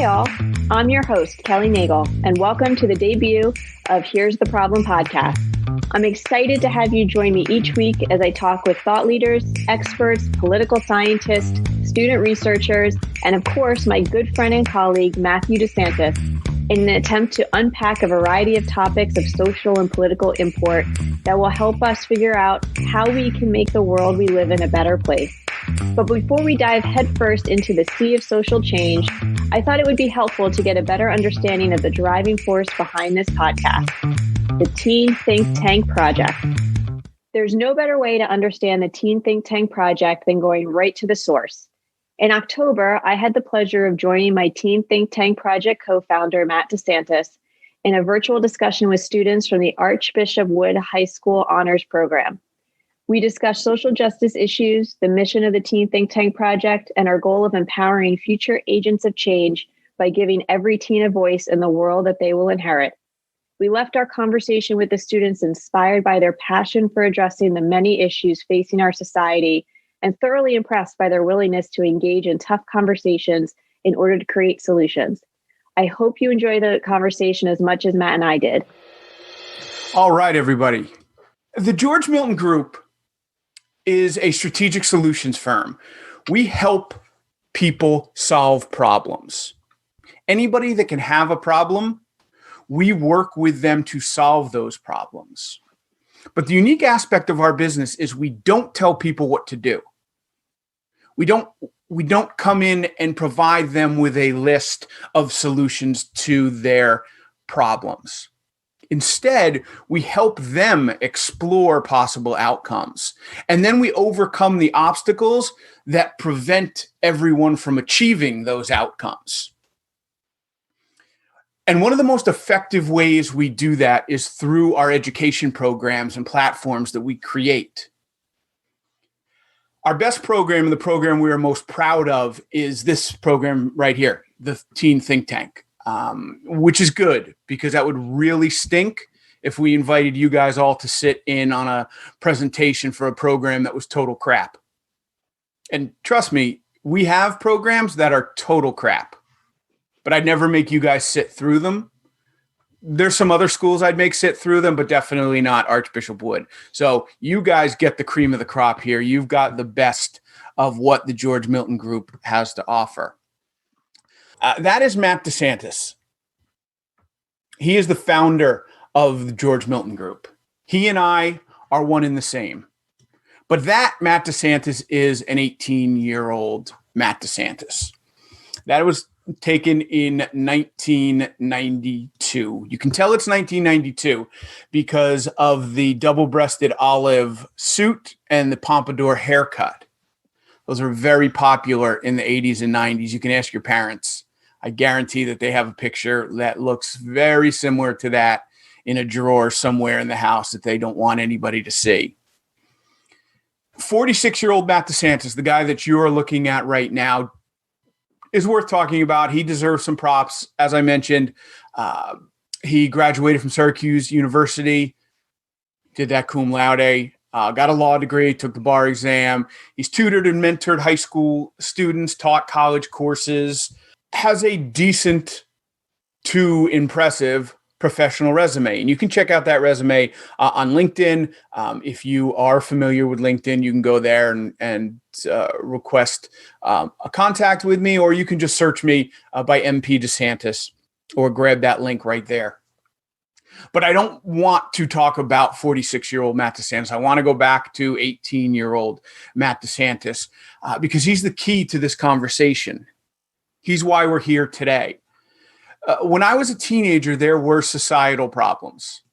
Hi all, I'm your host, Kelly Nagle, and welcome to the debut of Here's the Problem podcast. I'm excited to have you join me each week as I talk with thought leaders, experts, political scientists, student researchers, and of course, my good friend and colleague, Matthew DeSantis, in an attempt to unpack a variety of topics of social and political import that will help us figure out how we can make the world we live in a better place. But before we dive headfirst into the sea of social change, I thought it would be helpful to get a better understanding of the driving force behind this podcast, the Teen Think Tank Project. There's no better way to understand the Teen Think Tank Project than going right to the source. In October, I had the pleasure of joining my Teen Think Tank Project co-founder, Matt DeSantis, in a virtual discussion with students from the Archbishop Wood High School Honors Program. We discussed social justice issues, the mission of the Teen Think Tank Project, and our goal of empowering future agents of change by giving every teen a voice in the world that they will inherit. We left our conversation with the students inspired by their passion for addressing the many issues facing our society and thoroughly impressed by their willingness to engage in tough conversations in order to create solutions. I hope you enjoy the conversation as much as Matt and I did. All right, everybody. The George Milton Group is a strategic solutions firm. We help people solve problems. Anybody that can have a problem, we work with them to solve those problems. But the unique aspect of our business is we don't tell people what to do. We don't come in and provide them with a list of solutions to their problems. Instead, we help them explore possible outcomes. And then we overcome the obstacles that prevent everyone from achieving those outcomes. And one of the most effective ways we do that is through our education programs and platforms that we create. Our best program and the program we are most proud of is this program right here, the Teen Think Tank. Which is good because that would really stink if we invited you guys all to sit in on a presentation for a program that was total crap. And trust me, we have programs that are total crap, but I'd never make you guys sit through them. There's some other schools I'd make sit through them, but definitely not Archbishop Wood. So you guys get the cream of the crop here. You've got the best of what the George Milton Group has to offer. That is Matt DeSantis. He is the founder of the George Milton Group. He and I are one and the same. But that Matt DeSantis is an 18-year-old Matt DeSantis. That was taken in 1992. You can tell it's 1992 because of the double-breasted olive suit and the pompadour haircut. Those are very popular in the 80s and 90s. You can ask your parents. I guarantee that they have a picture that looks very similar to that in a drawer somewhere in the house that they don't want anybody to see. 46-year-old Matt DeSantis, the guy that you're looking at right now, is worth talking about. He deserves some props. As I mentioned, he graduated from Syracuse University, did that cum laude, got a law degree, took the bar exam. He's tutored and mentored high school students, taught college courses, has a decent to impressive professional resume. And you can check out that resume on LinkedIn. If you are familiar with LinkedIn, you can go there and request a contact with me, or you can just search me by MP DeSantis or grab that link right there. But I don't want to talk about 46-year-old Matt DeSantis. I want to go back to 18-year-old Matt DeSantis because he's the key to this conversation. He's why we're here today. When I was a teenager, there were societal problems.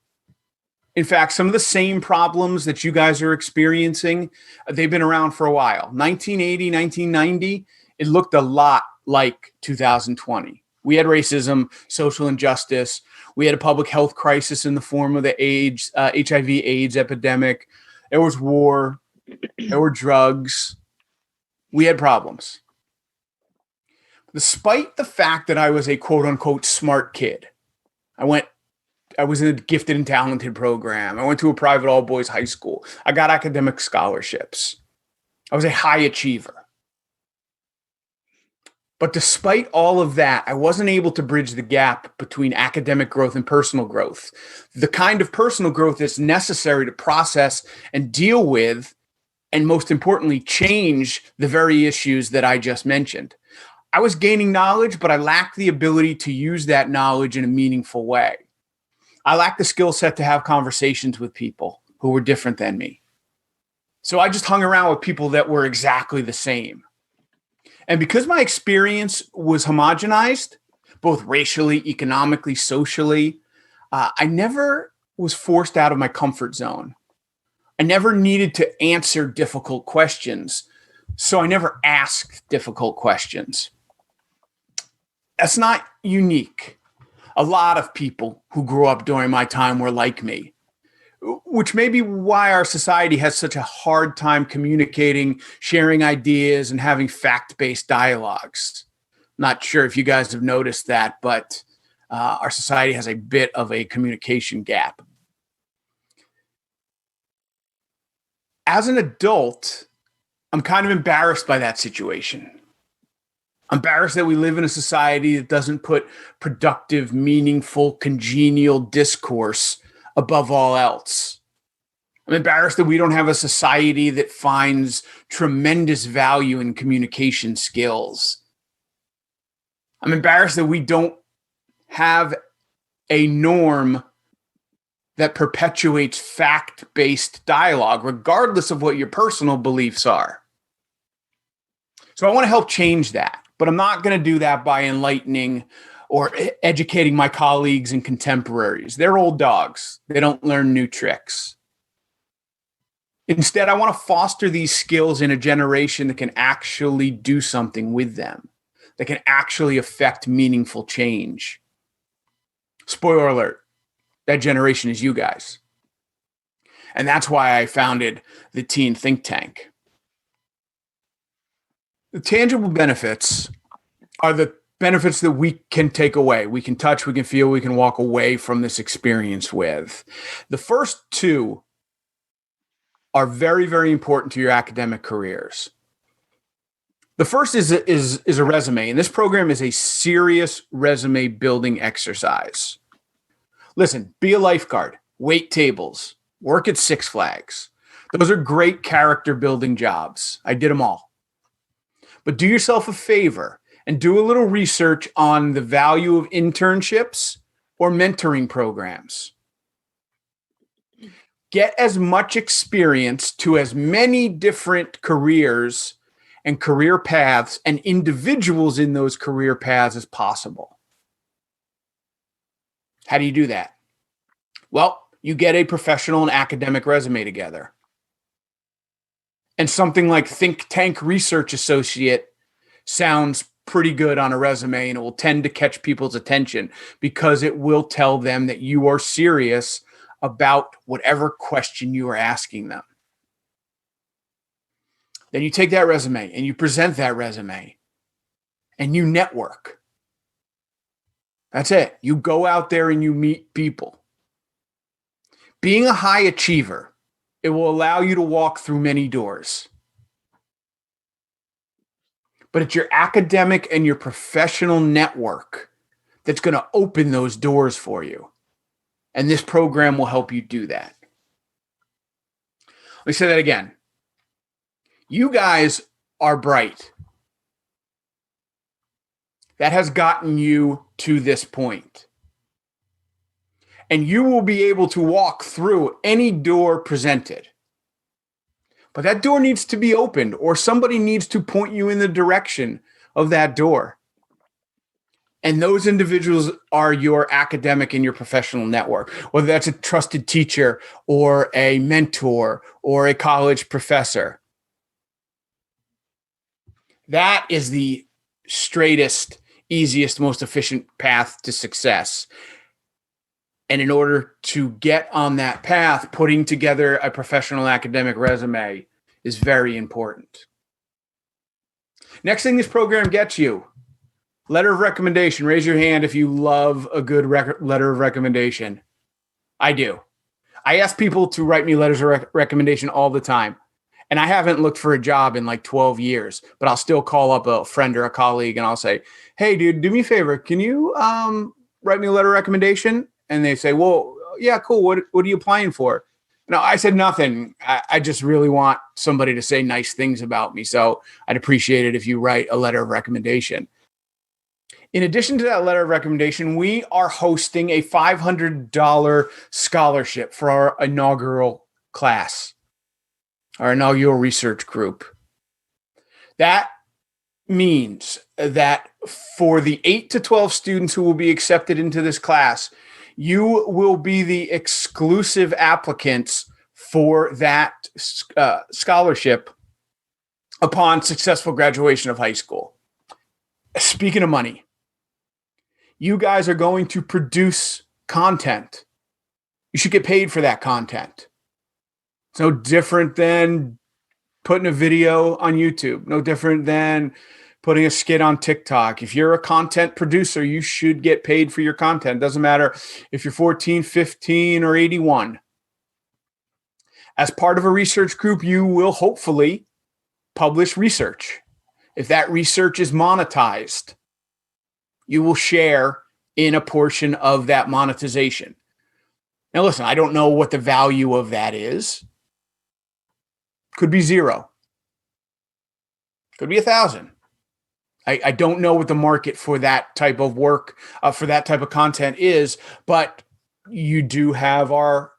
In fact, some of the same problems that you guys are experiencing, they've been around for a while. 1980, 1990, it looked a lot like 2020. We had racism, social injustice. We had a public health crisis in the form of the HIV/AIDS epidemic. There was war. There were drugs. We had problems. Despite the fact that I was a quote unquote smart kid, I was in a gifted and talented program. I went to a private all boys high school. I got academic scholarships. I was a high achiever. But despite all of that, I wasn't able to bridge the gap between academic growth and personal growth, the kind of personal growth that's necessary to process and deal with, and most importantly, change the very issues that I just mentioned. I was gaining knowledge, but I lacked the ability to use that knowledge in a meaningful way. I lacked the skill set to have conversations with people who were different than me. So I just hung around with people that were exactly the same. And because my experience was homogenized, both racially, economically, socially, I never was forced out of my comfort zone. I never needed to answer difficult questions, so I never asked difficult questions. That's not unique. A lot of people who grew up during my time were like me, which may be why our society has such a hard time communicating, sharing ideas, and having fact-based dialogues. Not sure if you guys have noticed that, but our society has a bit of a communication gap. As an adult, I'm kind of embarrassed by that situation. I'm embarrassed that we live in a society that doesn't put productive, meaningful, congenial discourse above all else. I'm embarrassed that we don't have a society that finds tremendous value in communication skills. I'm embarrassed that we don't have a norm that perpetuates fact-based dialogue, regardless of what your personal beliefs are. So I want to help change that, but I'm not going to do that by enlightening or educating my colleagues and contemporaries. They're old dogs. They don't learn new tricks. Instead, I want to foster these skills in a generation that can actually do something with them, that can actually affect meaningful change. Spoiler alert, that generation is you guys. And that's why I founded the Teen Think Tank. The tangible benefits are the benefits that we can take away. We can touch, we can feel, we can walk away from this experience with. The first two are very, very important to your academic careers. The first is a resume, and this program is a serious resume building exercise. Listen, be a lifeguard, wait tables, work at Six Flags. Those are great character building jobs. I did them all. But do yourself a favor and do a little research on the value of internships or mentoring programs. Get as much experience to as many different careers and career paths and individuals in those career paths as possible. How do you do that? Well, you get a professional and academic resume together. And something like Think Tank Research Associate sounds pretty good on a resume, and it will tend to catch people's attention because it will tell them that you are serious about whatever question you are asking them. Then you take that resume and you present that resume and you network. That's it. You go out there and you meet people. Being a high achiever, it will allow you to walk through many doors. But it's your academic and your professional network that's going to open those doors for you. And this program will help you do that. Let me say that again. You guys are bright. That has gotten you to this point. And you will be able to walk through any door presented. But that door needs to be opened, or somebody needs to point you in the direction of that door. And those individuals are your academic and your professional network, whether that's a trusted teacher or a mentor or a college professor. That is the straightest, easiest, most efficient path to success. And in order to get on that path, putting together a professional academic resume is very important. Next thing this program gets you, letter of recommendation. Raise your hand if you love a good letter of recommendation. I do. I ask people to write me letters of recommendation all the time. And I haven't looked for a job in like 12 years, but I'll still call up a friend or a colleague and I'll say, hey, dude, do me a favor. Can you write me a letter of recommendation? And they say, well, yeah, cool. What are you applying for? No, I said nothing. I just really want somebody to say nice things about me. So I'd appreciate it if you write a letter of recommendation. In addition to that letter of recommendation, we are hosting a $500 scholarship for our inaugural class, our inaugural research group. That means that for the 8 to 12 students who will be accepted into this class, you will be the exclusive applicants for that scholarship upon successful graduation of high school. Speaking of money, you guys are going to produce content. You should get paid for that content. It's no different than putting a video on YouTube, no different than putting a skit on TikTok. If you're a content producer, you should get paid for your content. It doesn't matter if you're 14, 15, or 81. As part of a research group, you will hopefully publish research. If that research is monetized, you will share in a portion of that monetization. Now, listen, I don't know what the value of that is. Could be 0. Could be 1,000. I don't know what the market for that type of work, for that type of content is, but you do have our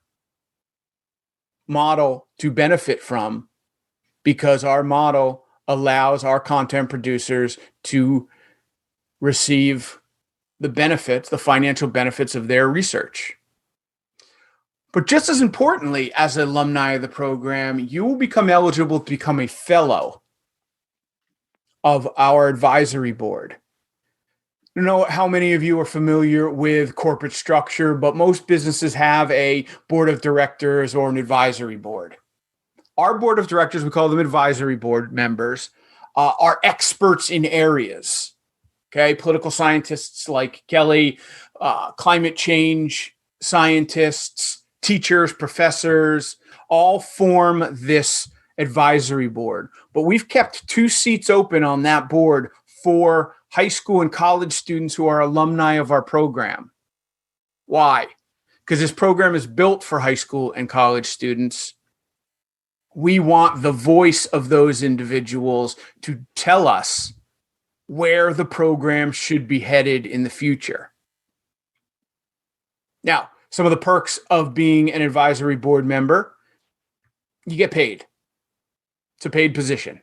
model to benefit from, because our model allows our content producers to receive the benefits, the financial benefits of their research. But just as importantly, as an alumni of the program, you will become eligible to become a fellow of our advisory board. I don't know how many of you are familiar with corporate structure, but most businesses have a board of directors or an advisory board. Our board of directors, we call them advisory board members, are experts in areas. Okay, political scientists like Kelly, climate change scientists, teachers, professors, all form this advisory board. But we've kept 2 seats open on that board for high school and college students who are alumni of our program. Why? Because this program is built for high school and college students. We want the voice of those individuals to tell us where the program should be headed in the future. Now, some of the perks of being an advisory board member: you get paid. It's a paid position.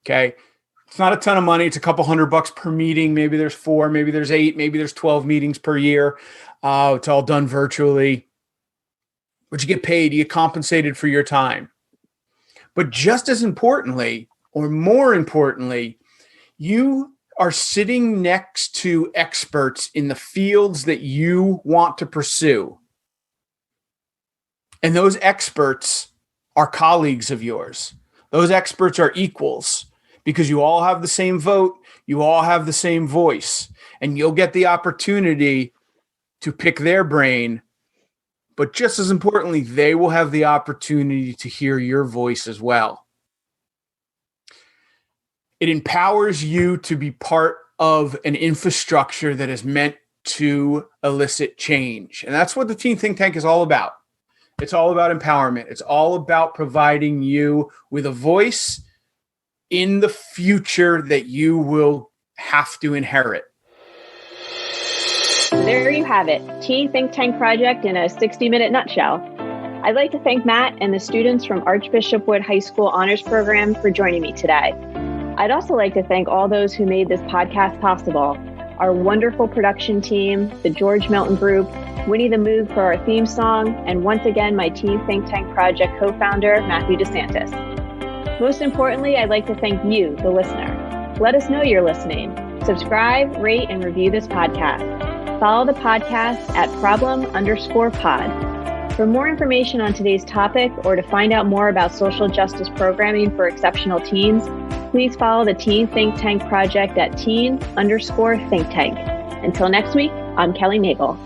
Okay. It's not a ton of money. It's a couple $100 per meeting. Maybe there's 4, maybe there's 8, maybe there's 12 meetings per year. It's all done virtually. But you get paid. You get compensated for your time. But just as importantly, or more importantly, you are sitting next to experts in the fields that you want to pursue. And those experts are colleagues of yours. Those experts are equals, because you all have the same vote, you all have the same voice, and you'll get the opportunity to pick their brain. But just as importantly, they will have the opportunity to hear your voice as well. It empowers you to be part of an infrastructure that is meant to elicit change. And that's what the Teen Think Tank is all about. It's all about empowerment. It's all about providing you with a voice in the future that you will have to inherit. There you have it. Teen Think Tank Project in a 60-minute nutshell. I'd like to thank Matt and the students from Archbishop Wood High School Honors Program for joining me today. I'd also like to thank all those who made this podcast possible: our wonderful production team, the George Melton Group, Winnie the Moog for our theme song, and once again, my Teen Think Tank Project co-founder, Matthew DeSantis. Most importantly, I'd like to thank you, the listener. Let us know you're listening. Subscribe, rate, and review this podcast. Follow the podcast at problem_pod. For more information on today's topic, or to find out more about social justice programming for exceptional teens, please follow the Teen Think Tank Project at teen_think tank. Until next week, I'm Kelly Nagle.